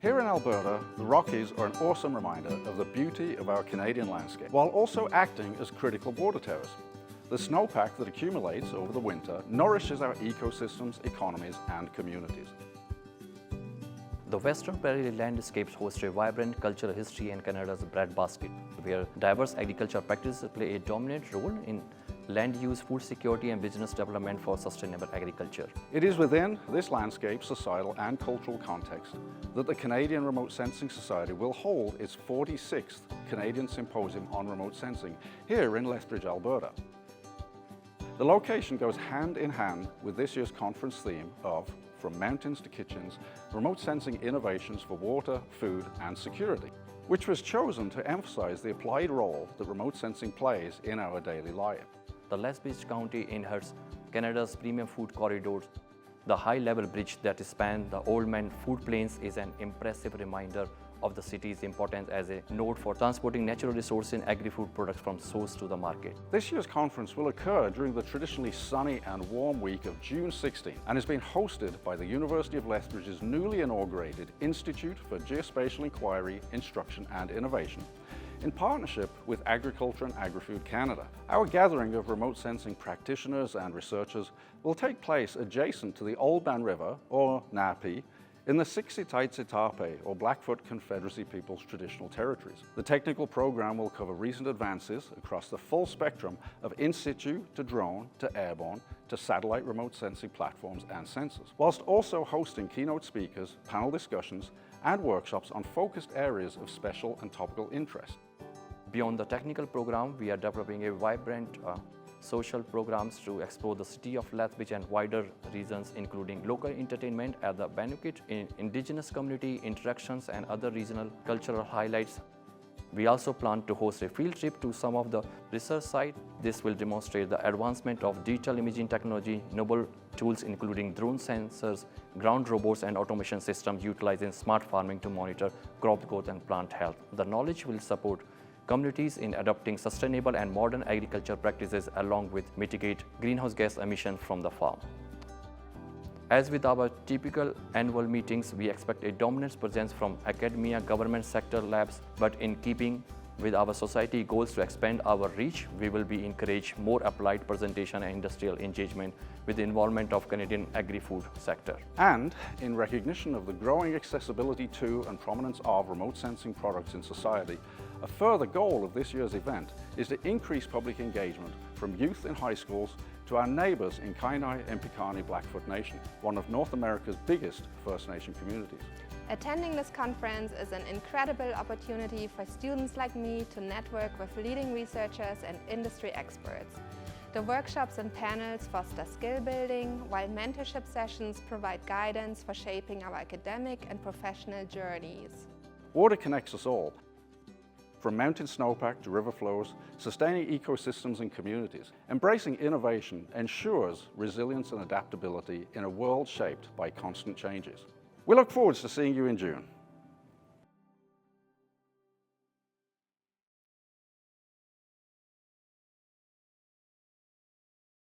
Here in Alberta, the Rockies are an awesome reminder of the beauty of our Canadian landscape, while also acting as critical water towers. The snowpack that accumulates over the winter nourishes our ecosystems, economies, and communities. The Western Prairie landscapes host a vibrant cultural history and Canada's breadbasket, where diverse agricultural practices play a dominant role in land use, food security, and business development for sustainable agriculture. It is within this landscape, societal, and cultural context that the Canadian Remote Sensing Society will hold its 46th Canadian Symposium on Remote Sensing here in Lethbridge, Alberta. The location goes hand in hand with this year's conference theme of From Mountains to Kitchens, Remote Sensing Innovations for Water, Food and Security, which was chosen to emphasize the applied role that remote sensing plays in our daily life. The Lethbridge County inherits Canada's premium food corridors. The high-level bridge that spans the Oldman Food Plains is an impressive reminder of the city's importance as a node for transporting natural resources and agri-food products from source to the market. This year's conference will occur during the traditionally sunny and warm week of June 16 and is being hosted by the University of Lethbridge's newly inaugurated Institute for Geospatial Inquiry, Instruction and Innovation, in partnership with Agriculture and Agri-Food Canada. Our gathering of remote sensing practitioners and researchers will take place adjacent to the Oldman River, or Napi, in the Siksikaitsitapi, or Blackfoot Confederacy Peoples' traditional territories. The technical program will cover recent advances across the full spectrum of in situ to drone to airborne to satellite remote sensing platforms and sensors, whilst also hosting keynote speakers, panel discussions, and workshops on focused areas of special and topical interest. Beyond the technical program, we are developing a vibrant social programs to explore the city of Lethbridge and wider regions, including local entertainment at the banquet, indigenous community interactions, and other regional cultural highlights. We also plan to host a field trip to some of the research sites. This will demonstrate the advancement of digital imaging technology, novel tools including drone sensors, ground robots, and automation systems utilizing smart farming to monitor crop growth and plant health. The knowledge will support communities in adopting sustainable and modern agriculture practices along with mitigate greenhouse gas emissions from the farm. As with our typical annual meetings, we expect a dominant presence from academia, government sector, labs, but in keeping with our society goals to expand our reach, we will be encourage more applied presentation and industrial engagement with the involvement of Canadian agri-food sector. And in recognition of the growing accessibility to and prominence of remote sensing products in society, a further goal of this year's event is to increase public engagement from youth in high schools to our neighbours in Kainai and Piikani Blackfoot Nation, one of North America's biggest First Nation communities. Attending this conference is an incredible opportunity for students like me to network with leading researchers and industry experts. The workshops and panels foster skill building, while mentorship sessions provide guidance for shaping our academic and professional journeys. Water connects us all. From mountain snowpack to river flows, sustaining ecosystems and communities, embracing innovation ensures resilience and adaptability in a world shaped by constant changes. We look forward to seeing you in June.